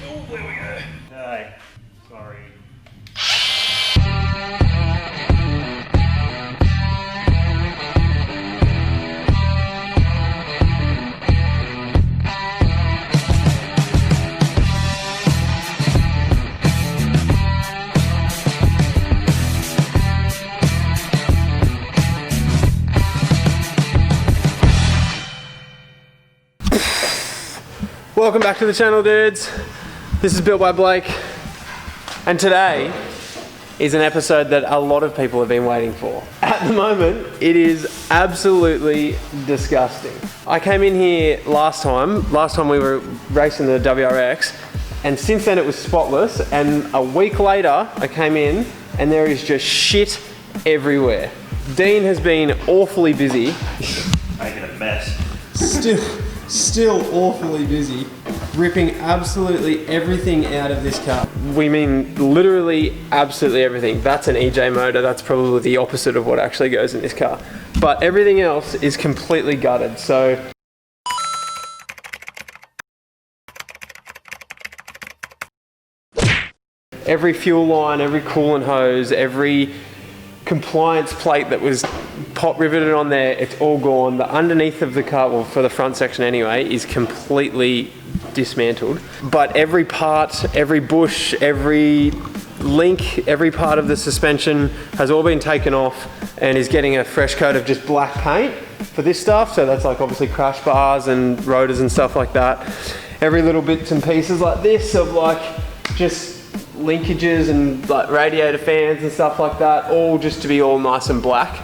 Oh, there we go. Hey, sorry. Welcome back to the channel, dudes. This is Built by Blake, and today is an episode that a lot of people have been waiting for. At the moment, it is absolutely disgusting. I came in here last time we were racing the WRX, and since then it was spotless, and a week later I came in and there is just shit everywhere. Dean has been awfully busy. Making a mess. Still awfully busy, ripping absolutely everything out of this car. We mean literally absolutely everything. That's an EJ motor, that's probably the opposite of what actually goes in this car. But everything else is completely gutted, so every fuel line, every coolant hose, every compliance plate that was pop riveted on there, it's all gone. The underneath of the car, well, for the front section anyway, is completely dismantled. But every part, every bush, every link, every part of the suspension has all been taken off and is getting a fresh coat of just black paint for this stuff. So that's like obviously crash bars and rotors and stuff like that. Every little bits and pieces like this of like just linkages and like radiator fans and stuff like that, all just to be all nice and black.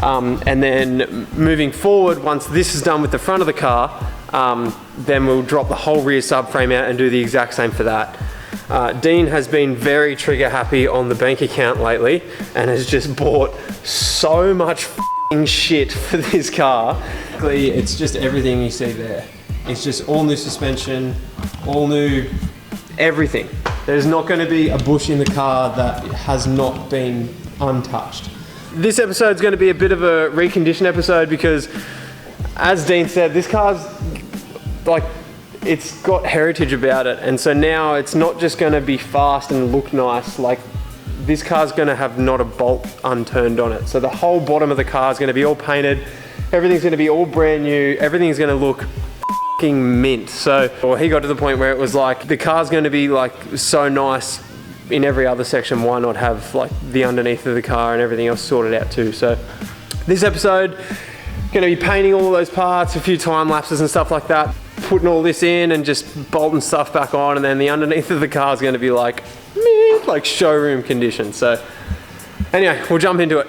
And then moving forward, once this is done with the front of the car, then we'll drop the whole rear subframe out and do the exact same for that. Dean has been very trigger happy on the bank account lately and has just bought so much f***ing shit for this car. It's just everything you see there. It's just all new suspension, all new everything. There's not going to be a bush in the car that has not been untouched. This episode is going to be a bit of a recondition episode because, as Dean said, this car's like, it's got heritage about it, and so now it's not just going to be fast and look nice. Like, this car's going to have not a bolt unturned on it. So the whole bottom of the car is going to be all painted. Everything's going to be all brand new. Everything's going to look mint. So he got to the point where it was like, the car's going to be like so nice in every other section, why not have like the underneath of the car and everything else sorted out too. So this episode, going to be painting all of those parts, a few time lapses and stuff like that, putting all this in and just bolting stuff back on, and then the underneath of the car is going to be like showroom condition. So anyway, we'll jump into it.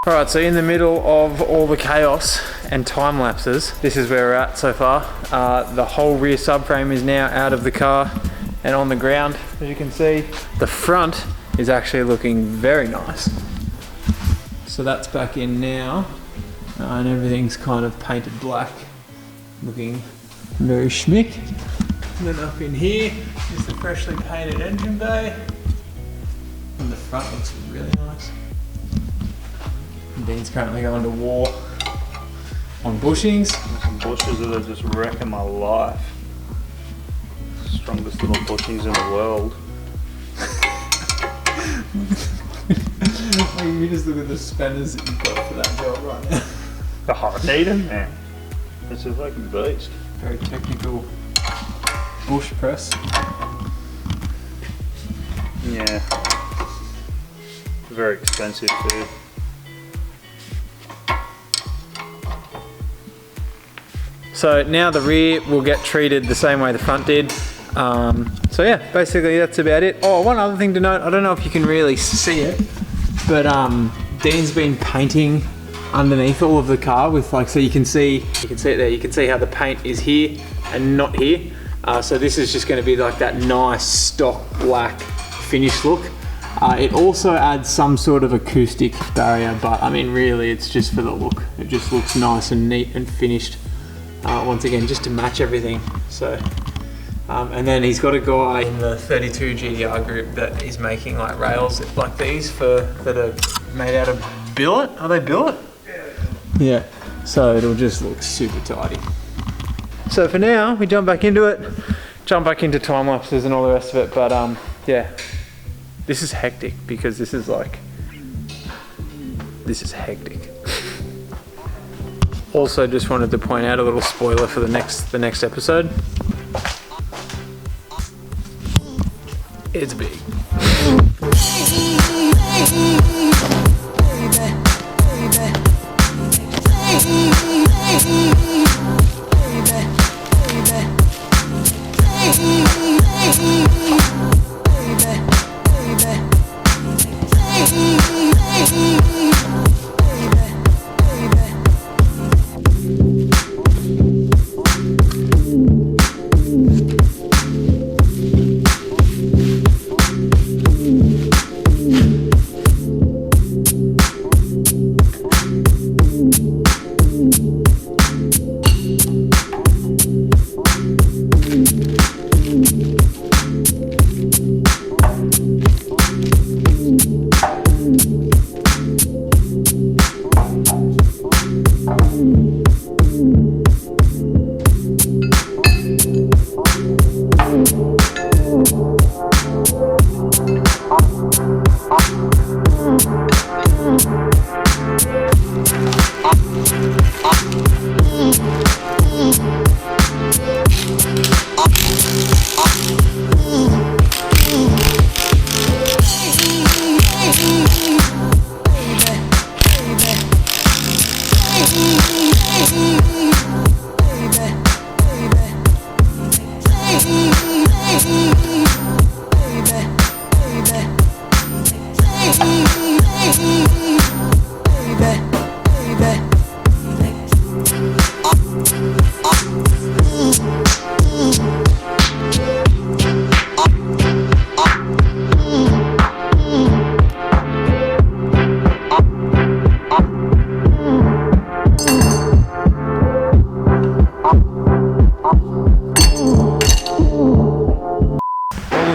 Alright, so in the middle of all the chaos and time lapses, this is where we're at so far. The whole rear subframe is now out of the car and on the ground, as you can see. The front is actually looking very nice. So that's back in now, and everything's kind of painted black, looking very schmick. And then up in here is the freshly painted engine bay. And the front looks really nice. And Dean's currently going to war on bushings. Some bushes that are just wrecking my life. Strongest little bushings in the world. You just look at the spanners that you've got for that job right now. Oh, I need them, man. It's a fucking beast. Very technical bush press. Yeah. Very expensive too. So now the rear will get treated the same way the front did. So yeah, basically that's about it. Oh, one other thing to note, I don't know if you can really see it, but Dean's been painting underneath all of the car with like, so you can see it there, you can see how the paint is here and not here. So this is just going to be like that nice stock black finish look. It also adds some sort of acoustic barrier, but I mean really it's just for the look. It just looks nice and neat and finished. Once again, just to match everything. So, and then he's got a guy in the 32 GTR group that is making like rails like these that are made out of billet. Are they billet? Yeah. So it'll just look super tidy. So for now, we jump back into it, jump back into time lapses and all the rest of it. But yeah, this is hectic because this is hectic. Also, just wanted to point out a little spoiler for the next episode. It's big.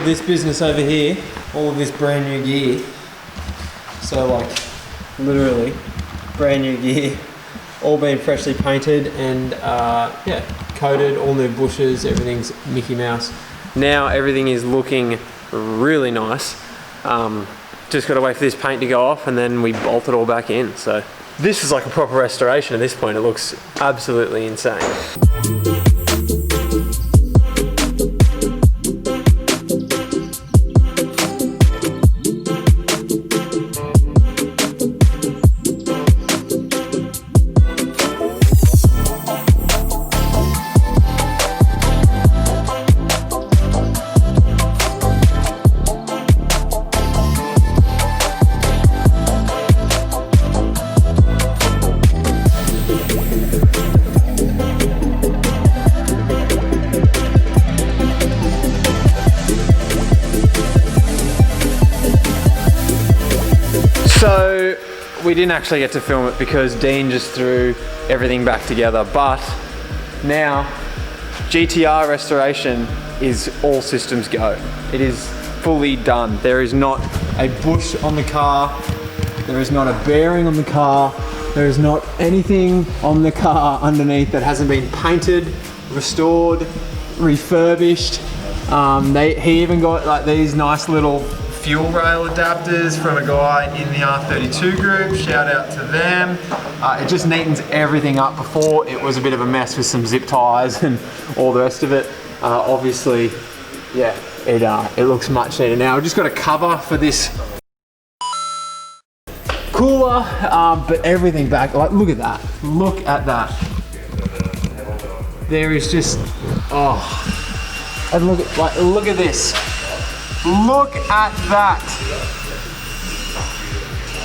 This business over here, all of this brand new gear, so like literally brand new gear, all been freshly painted and yeah, coated, all new bushes, everything's Mickey Mouse. Now everything is looking really nice. Just got to wait for this paint to go off and then we bolt it all back in. So this is like a proper restoration at this point. It looks absolutely insane. we didn't actually get to film it because Dean just threw everything back together. But now, GTR restoration is all systems go. It is fully done. There is not a bush on the car. There is not a bearing on the car. There is not anything on the car underneath that hasn't been painted, restored, refurbished. He even got like these nice little fuel rail adapters from a guy in the R32 group. Shout out to them. It just neatens everything up. Before it was a bit of a mess with some zip ties and all the rest of it. Obviously, yeah, it looks much neater now. I've just got a cover for this cooler, but everything back, like look at that. Look at that. There is just, oh, and look at this. Look at that.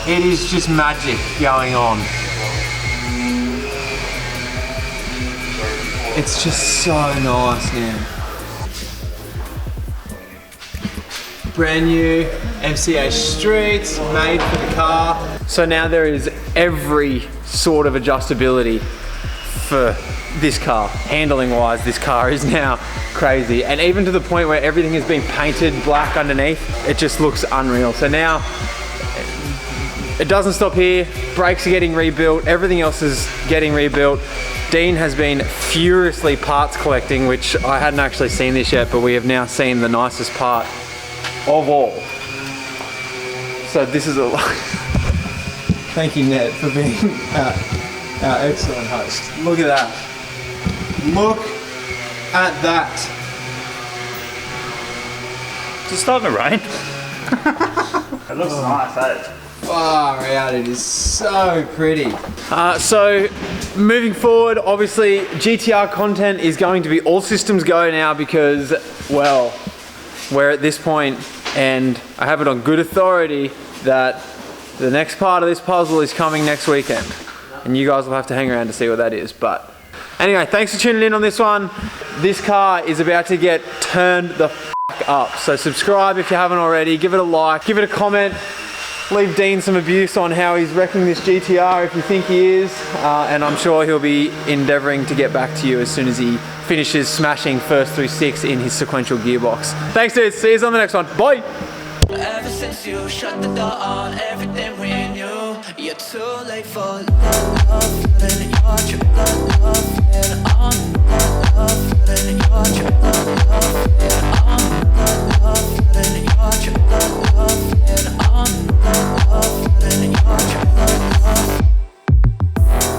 It is just magic going on. It's just so nice now. Brand new MCA streets made for the car. So now there is every sort of adjustability for this car. Handling wise, this car is now crazy. And even to the point where everything has been painted black underneath, it just looks unreal. So now, it doesn't stop here. Brakes are getting rebuilt. Everything else is getting rebuilt. Dean has been furiously parts collecting, which I hadn't actually seen this yet, but we have now seen the nicest part of all. So this is a thank you, Ned, for being our excellent host. Look at that. Look at that. Is it starting to rain? It looks nice, eh? Far out, it is so pretty. So moving forward, obviously GTR content is going to be all systems go now because, well, we're at this point and I have it on good authority that the next part of this puzzle is coming next weekend. And you guys will have to hang around to see what that is. But anyway, thanks for tuning in on this one. This car is about to get turned the f up. So subscribe if you haven't already, give it a like, give it a comment. Leave Dean some abuse on how he's wrecking this GTR if you think he is. And I'm sure he'll be endeavoring to get back to you as soon as he finishes smashing first through six in his sequential gearbox. Thanks dudes, see you on the next one, bye! Ever since you shut the door on everything we knew, you're too late for love, feeling your true love.